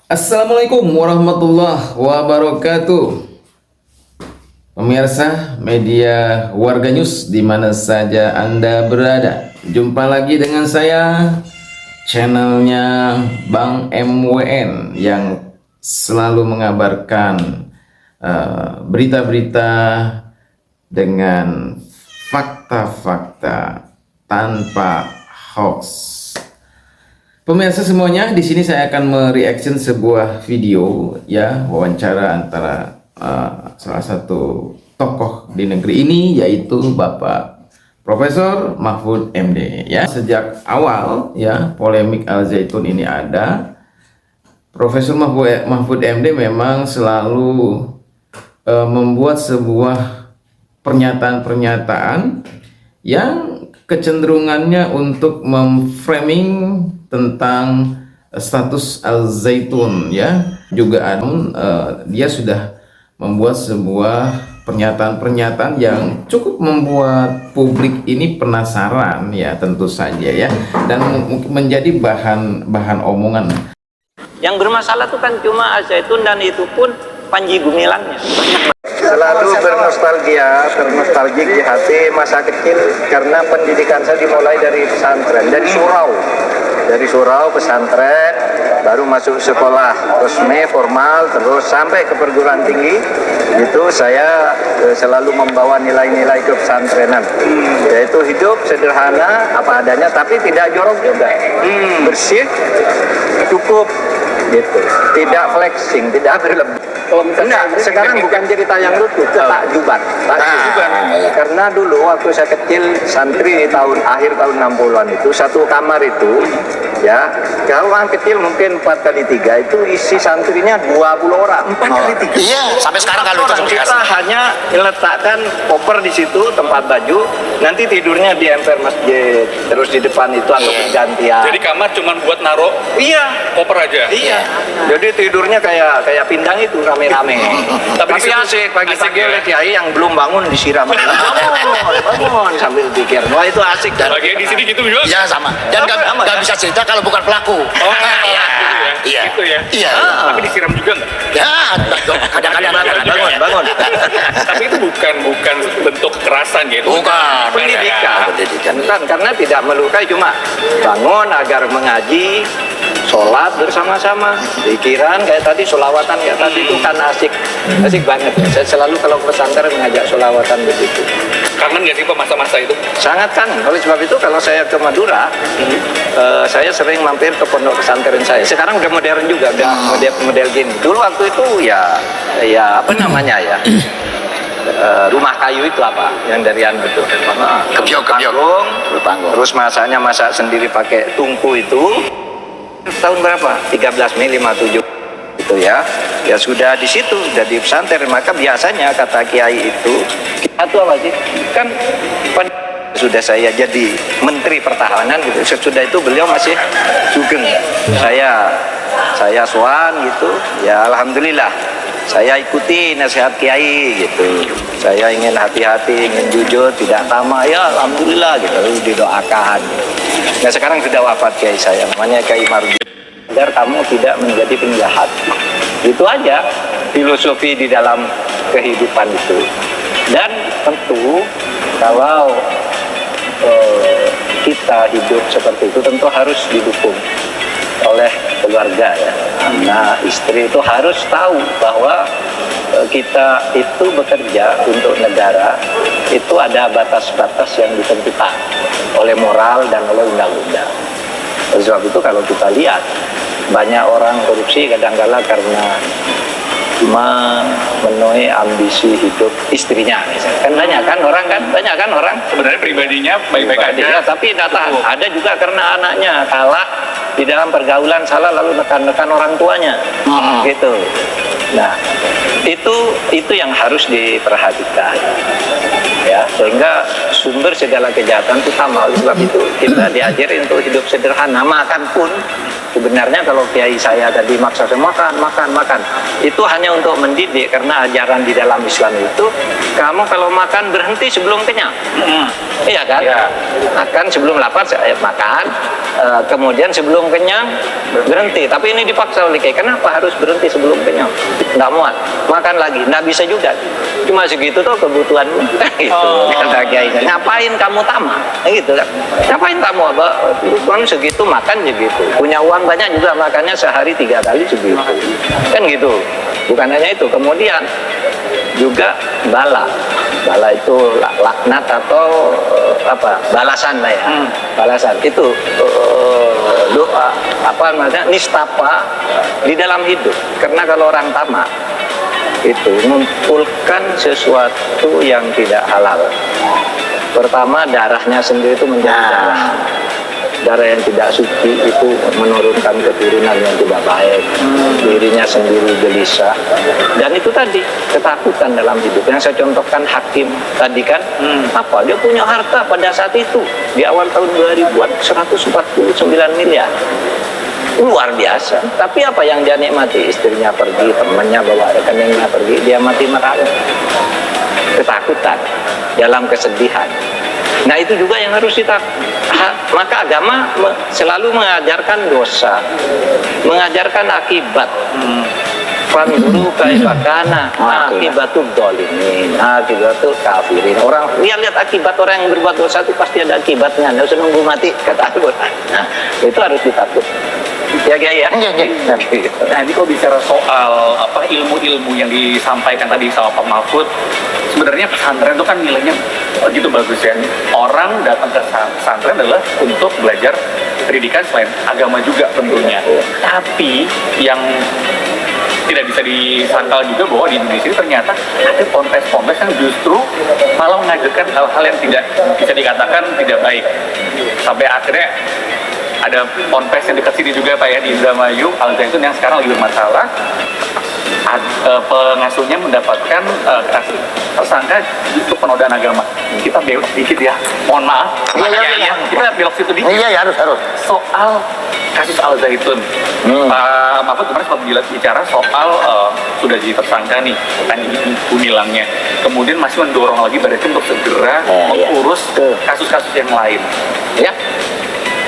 Assalamualaikum warahmatullahi wabarakatuh. Pemirsa media Warga News di mana saja Anda berada. Jumpa lagi dengan saya, channelnya Bang MWN yang selalu mengabarkan berita-berita dengan fakta-fakta tanpa hoax. Pemirsa semuanya, di sini saya akan mereaction sebuah video ya, wawancara antara salah satu tokoh di negeri ini, yaitu Bapak Profesor Mahfud MD ya. Sejak awal ya polemik Al Zaitun ini ada, Profesor Mahfud MD memang selalu membuat sebuah pernyataan-pernyataan yang kecenderungannya untuk memframing tentang status Al Zaitun ya. Juga dia sudah membuat sebuah pernyataan-pernyataan yang cukup membuat publik ini penasaran ya, tentu saja ya, dan menjadi bahan omongan. Yang bermasalah itu kan cuma Al Zaitun, dan itu pun Panji Gumilangnya. Selalu bernostalgic di hati masa kecil, karena pendidikan saya dimulai dari pesantren, dari surau pesantren, baru masuk sekolah resmi formal, terus sampai ke perguruan tinggi. Itu saya selalu membawa nilai-nilai ke pesantrenan, yaitu hidup sederhana apa adanya, tapi tidak jorok juga, bersih, cukup gitu, tidak flexing, tidak berlebih. Enggak, sekarang bukan cerita yang lucu, takjuban. Karena dulu waktu saya kecil santri di akhir tahun 60-an itu, satu kamar itu ya, kalau orang kecil mungkin 4 x 3 itu isi santrinya 20 orang. 4 x 3. Iya, sampai sekarang kalau itu Kita hanya letakkan koper di situ, tempat baju, nanti tidurnya di emper masjid, terus di depan itu atau pergantian. Jadi kamar cuma buat naruh koper aja. Iya. Jadi tidurnya kayak pindang itu rame-rame. Tapi asik pagi-pagi oleh kiai yang belum bangun disiram. Bangun sambil pikir. Wah, itu asik. Dan Bagian di sini gitu juga. Iya sama. Dan nggak bisa cerita kalau bukan pelaku. Oh, Iya. Gitu ya. Iya. Tapi disiram juga nggak? Ya, kadang-kadang bangun. Tapi itu bukan bentuk kekerasan gitu. Bukan. Pendidikan. Bukan, karena tidak melukai, cuma bangun agar mengaji, sholat bersama-sama, pikiran kayak tadi, sholawatan kayak tadi itu kan asik banget. Saya selalu kalau ke pesantren mengajak sholawatan begitu. Kangen nggak sih Pak masa-masa itu? Sangat kangen. Oleh sebab itu kalau saya ke Madura, saya sering mampir ke pondok pesantren saya. Sekarang udah modern juga, udah model gini. Dulu waktu itu ya apa namanya ya? Rumah kayu itu apa? Yang dari betul. Panggung. Terus masak sendiri pakai tungku itu. Tahun berapa? 13 Mei 57 itu ya. Ya sudah di situ, sudah di pesantren. Maka biasanya kata kiai itu, kita tuh apa sih? Kan sudah saya jadi menteri pertahanan gitu. Sesudah itu beliau masih sugeng. Saya soan gitu. Ya alhamdulillah. Saya ikuti nasihat kiai gitu. Saya ingin hati-hati, ingin jujur, tidak tamak. Ya alhamdulillah gitu, didoakan. Nah sekarang sudah wafat kiai saya, namanya Kiai Marudi. Agar kamu tidak menjadi penjahat. Itu aja filosofi di dalam kehidupan itu. Dan tentu kalau kita hidup seperti itu tentu harus didukung oleh keluarga ya. Anak, istri itu harus tahu bahwa kita itu bekerja untuk negara, itu ada batas-batas yang ditentukan oleh moral dan oleh undang-undang. Oleh sebab itu kalau kita lihat banyak orang korupsi kadang-kala karena memenuhi ambisi hidup istrinya misalnya. Banyak kan orang Sebenarnya pribadinya baik-baik aja. ya, tapi tidak tahan. Ada juga karena anaknya kalah di dalam pergaulan salah lalu nekan-nekan orang tuanya. Gitu. Nah, itu yang harus diperhatikan. Ya, sehingga sumber segala kejahatan itu sama. Oleh sebab itu kita diajari untuk hidup sederhana. Makan pun sebenarnya kalau kiai saya tadi maksa saya makan, itu hanya untuk mendidik, karena ajaran di dalam Islam itu kamu kalau makan berhenti sebelum kenyang. Iya kan? Ya. Makan sebelum lapar, saya makan. kemudian sebelum kenyang berhenti. Tapi ini dipaksa oleh kiai. Kenapa harus berhenti sebelum kenyang? Nggak muat, makan lagi. Nggak bisa juga. Cuma segitu tuh kebutuhanmu. Gitu kata kiai. Ngapain kamu tamak? Gitu kan? Ngapain kamu kebutuhan segitu makan segitu? Punya uang banyak juga makannya sehari 3 kali segitu. Kan gitu. Bukan hanya itu. Kemudian juga bala itu laknat atau balasan lah ya. Balasan itu doa nistapa di dalam hidup. Karena kalau orang tamak itu mengumpulkan sesuatu yang tidak halal. Pertama, darahnya sendiri itu menjadi darah yang tidak suci, itu menurunkan keturunan yang tidak baik, dirinya sendiri gelisah, dan itu tadi ketakutan dalam hidup. Yang saya contohkan hakim tadi kan, dia punya harta pada saat itu di awal tahun 2000-an 149 miliar, luar biasa. Tapi apa yang dia nikmati? Istrinya pergi, temannya bawa rekeningnya pergi, dia mati merana, ketakutan dalam kesedihan. Nah itu juga yang harus kita. Maka agama selalu mengajarkan dosa, mengajarkan akibat. Fanzuru kaifa kana akibatul dzalimin, akibatul kafirin. Orang lihat akibat orang yang berbuat dosa itu pasti ada akibatnya. Enggak usah nunggu mati, kata Al-Qur'an. Nah, itu harus ditakut. Ya Kiai ya. Nah, ini kalau bicara soal ilmu-ilmu yang disampaikan tadi sama Pak Mahfud, sebenarnya pesantren itu kan nilainya begitu bagus ya. Orang datang ke pesantren adalah untuk belajar pendidikan selain agama juga tentunya. Tapi yang tidak bisa disangkal juga bahwa di Indonesia ini ternyata ada ponpes-ponpes yang justru malah mengajarkan hal-hal yang tidak bisa dikatakan tidak baik. Sampai akhirnya ada ponpes yang dekat sini juga Pak ya, di Indramayu, Al Zaitun, yang sekarang lagi bermasalah. Pengasuhnya mendapatkan tersangka untuk penodaan agama. Kita belok dikit ya, mohon maaf. Iya. Kita belok situ dikit. Iya, harus. Soal kasus Al Zaitun, Pak Mahfud kemarin sempat bicara soal sudah jadi tersangka nih, kan Gumilangnya. Kemudian masih mendorong lagi Baris Krim untuk segera mengurus kasus-kasus yang lain. Ya.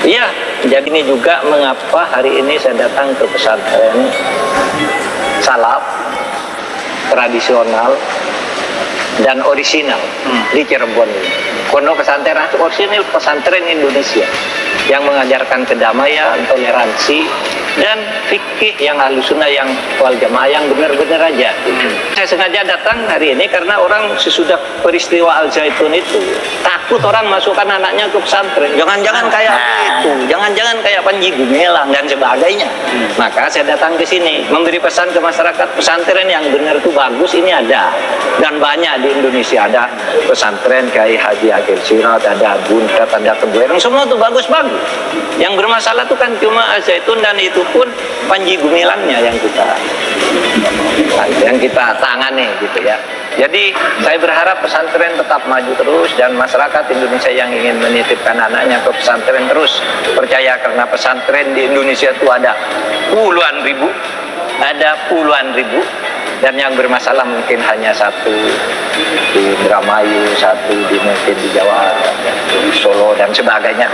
Iya, jadi ini juga mengapa hari ini saya datang ke pesantren salaf, tradisional, dan orisinal di Cirebon ini. Pondok pesantren orisinal pesantren Indonesia yang mengajarkan kedamaian, toleransi, dan fikih yang Ahlussunnah, yang wal jamaah, yang benar-benar aja. Saya sengaja datang hari ini karena orang sesudah peristiwa Al Zaitun itu takut orang masukkan anaknya ke pesantren. Jangan-jangan kayak itu, jangan-jangan kayak Panji Gumilang dan sebagainya. Maka saya datang ke sini memberi pesan ke masyarakat, pesantren yang benar itu bagus, ini ada dan banyak di Indonesia. Ada pesantren Kiai Haji Akhil Sirot, ada Buntet, ada Kebuereng, semua itu bagus-bagus. Yang bermasalah itu kan cuma Al Zaitun, dan itu pun Panji Gumilangnya yang kita tangani gitu ya. Jadi saya berharap pesantren tetap maju terus, dan masyarakat Indonesia yang ingin menitipkan anaknya ke pesantren terus percaya, karena pesantren di Indonesia itu ada puluhan ribu, dan yang bermasalah mungkin hanya satu di Indramayu, satu mungkin di Jawa, Solo, dan sebagainya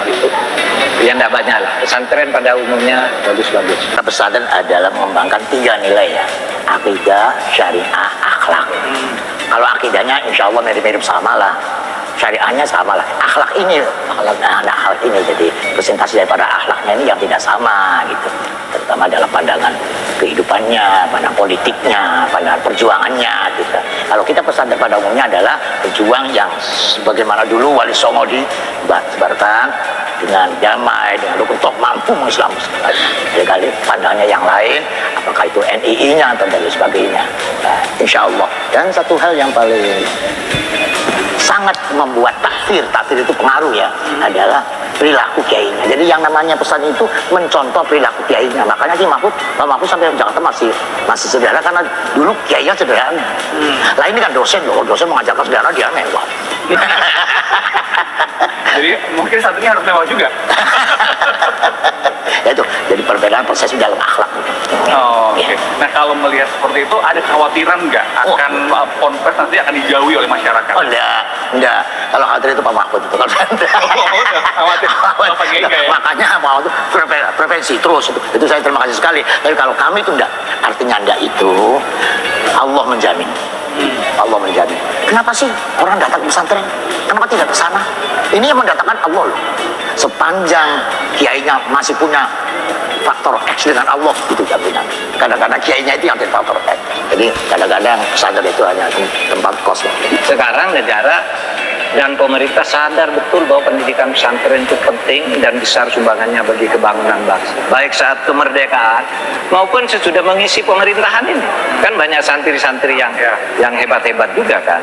gitu. Ya enggak banyak lah. Pesantren pada umumnya bagus-bagus. Pesantren adalah mengembangkan 3 nilai ya: akidah, syariah, akhlak. Kalau akidahnya insya Allah mirip-mirip sama lah, syariahnya sama lah. Akhlak ini, hal ini jadi presentasi daripada akhlaknya ini yang tidak sama gitu, terutama dalam pandangan kehidupannya, pandangan politiknya, pandangan perjuangannya gitu. Kalau kita pesantren pada umumnya adalah pejuang yang sebagaimana dulu Wali Songo disebarkan dengan damai, dengan rukun toh mampu mengislamkan. Kali pandangannya yang lain, apakah itu NII-nya atau dan sebagainya. Nah, insya Allah. Dan satu hal yang paling sangat membuat takfir itu pengaruh ya, adalah perilaku kiainya. Jadi yang namanya pesan itu mencontoh perilaku kiainya. Makanya sih Pak Mahfud sampai Jakarta masih sederhana, karena dulu kiainya sederhana. Lah ini kan dosen mengajarkan sederhana, dia mewah. Jadi mungkin satunya harus mewah juga. Ya itu, jadi perbedaan persepsi dalam akhlak. Oh, oke. Nah, kalau melihat seperti itu ada kekhawatiran nggak akan ponpes nanti akan dijauhi oleh masyarakat? Oh enggak. Kalau khawatir itu Pak Mahfud itu kalau Khawatir apa gengga ya? Makanya mau itu prevensi terus itu saya terima kasih sekali. Tapi kalau kami itu enggak, artinya enggak itu Allah menjamin. Allah menjamin. Kenapa sih orang datang ke pesantren? Kenapa tidak ke sana? Ini yang mendatangkan Allah loh. Sepanjang kiainya masih punya faktor X dengan Allah itu jaminan. Kadang-kadang kiainya itu yang jadi faktor X. Jadi kadang-kadang pesantren itu hanya tempat kos. Sekarang negara dan pemerintah sadar betul bahwa pendidikan pesantren itu penting dan besar sumbangannya bagi kebangunan bangsa. Baik saat kemerdekaan maupun sesudah mengisi pemerintahan ini. Kan banyak santri-santri yang hebat-hebat juga kan.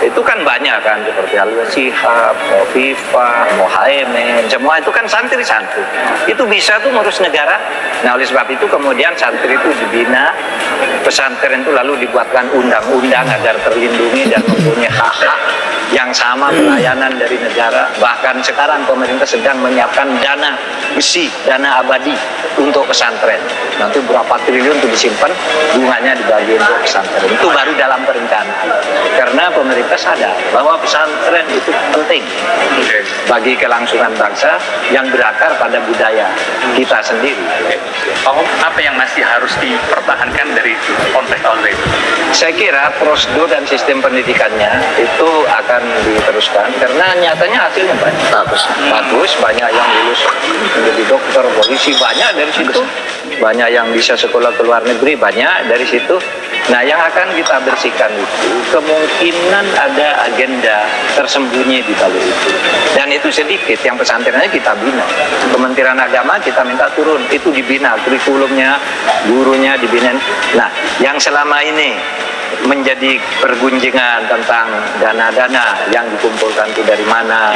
Itu kan banyak kan seperti Al-Wasihab, Khofifah, Mohaimin, semua itu kan santri-santri. Itu bisa tuh ngurus negara. Nah oleh sebab itu kemudian santri itu dibina, pesantren itu lalu dibuatkan undang-undang agar terlindungi dan mempunyai hak-hak yang sama pelayanan dari negara. Bahkan sekarang pemerintah sedang menyiapkan dana besi, dana abadi untuk pesantren. Nanti berapa triliun itu disimpan, bunganya dibagi untuk pesantren. Itu baru dalam perencanaan. Karena pemerintah sadar bahwa pesantren itu penting bagi kelangsungan bangsa yang berakar pada budaya kita sendiri. Apa yang masih harus dipertahankan dari konteks Al-Zaitun? Saya kira prosedur dan sistem pendidikannya itu akan diteruskan karena nyatanya hasilnya bagus, banyak yang lulus menjadi dokter, polisi, banyak dari situ, banyak yang bisa sekolah ke luar negeri, banyak dari situ. Nah yang akan kita bersihkan itu kemungkinan ada agenda tersembunyi di balik itu, dan itu sedikit. Yang pesantrennya kita bina, Kementerian Agama kita minta turun, itu dibina kurikulumnya, gurunya dibina. Nah yang selama ini menjadi pergunjingan tentang dana-dana yang dikumpulkan itu dari mana,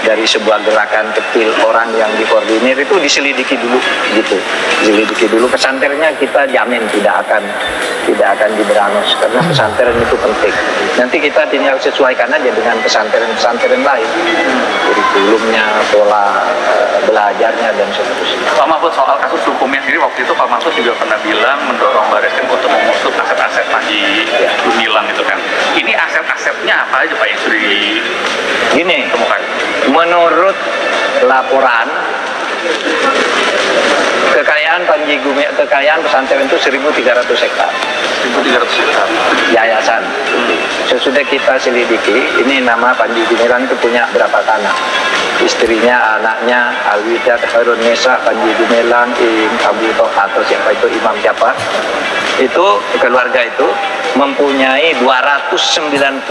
dari sebuah gerakan kecil orang yang dikoordinir, itu diselidiki dulu gitu, diselidiki dulu. Pesantrennya kita jamin tidak akan diberangus karena pesantren itu penting. Nanti kita tinggal sesuaikan aja dengan pesantren-pesantren lain, kurikulumnya, pola belajarnya dan seterusnya. Pak Mahfud, soal kasus hukumnya sendiri, waktu itu Pak Mahfud juga pernah bilang mendorong Barreskrim untuk mengusut aset-aset Panji Gumilang itu kan. Ini aset-asetnya apa aja Pak yang sudah ditemukan? Menurut laporan, kekayaan pesantren itu 1.300 hektar. 1.300 hektar. Yayasan. Sesudah kita selidiki, ini nama Panji Gumilang itu punya berapa tanah? Istrinya, anaknya, Alwidah, Harun Nisa, Panji Gumilang, Abu Toha atau siapa itu, Imam siapa? Itu keluarga itu mempunyai 295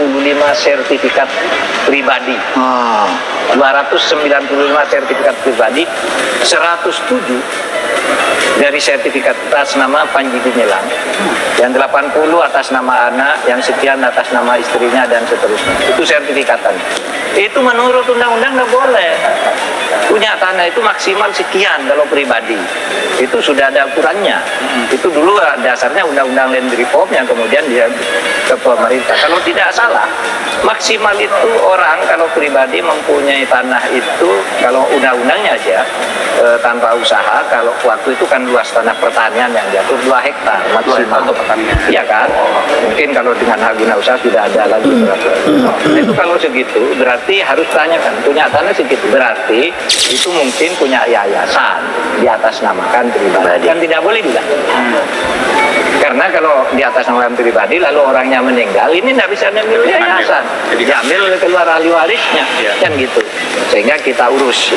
sertifikat pribadi. 295 sertifikat pribadi, 107 dari sertifikat atas nama Panji Gumilang, yang 80 atas nama anak, yang sekian atas nama istrinya dan seterusnya. Itu sertifikatan. Itu menurut undang-undang nggak boleh. Punya tanah itu maksimal sekian kalau pribadi. Itu sudah ada ukurannya. Itu dulu dasarnya undang-undang Land Reform yang kemudian dia ke pemerintah. Kalau tidak salah, maksimal itu orang kalau pribadi mempunyai tanah itu, kalau undang-undangnya aja tanpa usaha, kalau waktu itu kan luas tanah pertanian yang jatuh 2 hektar maksimal untuk pertanian. Iya kan? Mungkin kalau dengan hak guna usaha sudah ada lagi peraturan. Itu kalau segitu berarti harus tanyakan, punya tanah segitu berarti itu mungkin punya yayasan di atas namakan pribadi. Kan tidak boleh juga. Karena kalau di atas nama pribadi lalu orangnya meninggal, ini tidak bisa diambil yayasan, diambil keluar ahli warisnya, kan gitu. Sehingga kita urus.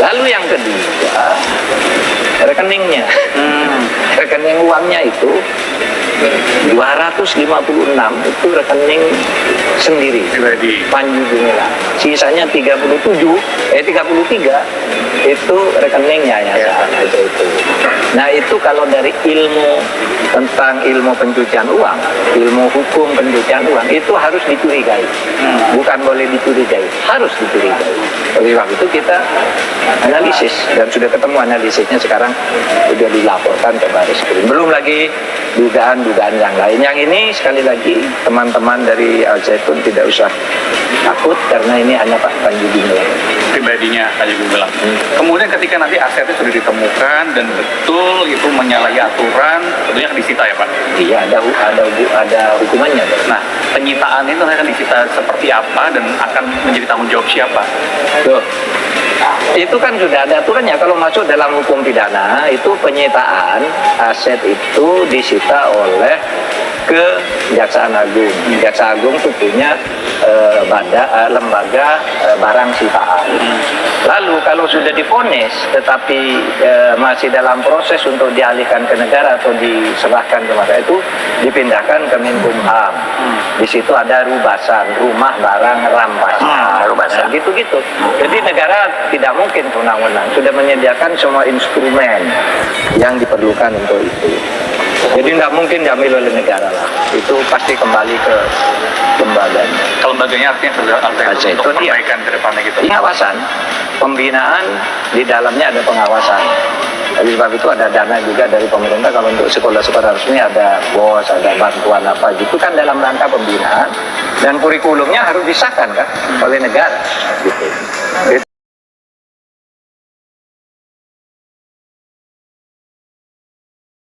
Lalu yang kedua, rekeningnya, rekening uangnya itu 256 itu rekening sendiri Panji Gumilang. Sisanya 33 itu rekening yayasan itu. Nah itu kalau dari ilmu tentang ilmu pencucian uang, ilmu hukum pencucian uang itu harus dicurigai, bukan boleh dicurigai, harus dicurigai. Oleh sebab itu kita analisis dan sudah ketemu analisisnya, sekarang sudah dilaporkan ke Barreskrim. Belum lagi dugaan-dugaan yang lain. Yang ini sekali lagi teman-teman dari Al Zaitun tidak usah takut karena ini hanya Pak Panji Gumilang. Pribadinya Panji Gumilang. Kemudian ketika nanti asetnya sudah ditemukan dan betul itu menyalahi aturan, tentunya akan disita ya Pak. Iya, ada hukumannya. Nah, penyitaan itu akan disita seperti apa dan akan menjadi tanggung jawab siapa? Tuh. Itu kan sudah ada aturannya. Kalau masuk dalam hukum pidana itu penyitaan aset itu disita oleh Kejaksaan Agung. Kejaksaan Agung itu punya lembaga barang sitaan. Lalu kalau sudah divonis tetapi masih dalam proses untuk dialihkan ke negara atau diserahkan ke masa itu dipindahkan ke Menkumham. Di situ ada rubasan, rumah barang rampasan. Rubasan. Nah, gitu-gitu. Jadi negara tidak mungkin undang-undang sudah menyediakan semua instrumen yang diperlukan untuk itu. Jadi tidak mungkin diambil oleh negara lah. Itu pasti kembali ke lembaganya. Lembaganya artinya sudah Itu untuk dia. perbaikan ke depannya gitu. Pengawasan, pembinaan di dalamnya ada pengawasan. Jadi sebab itu ada dana juga dari pemerintah kalau untuk sekolah-sekolah resmi ada BOS, ada bantuan apa gitu kan dalam rangka pembinaan dan kurikulumnya harus disahkan kan oleh negara. Gitu.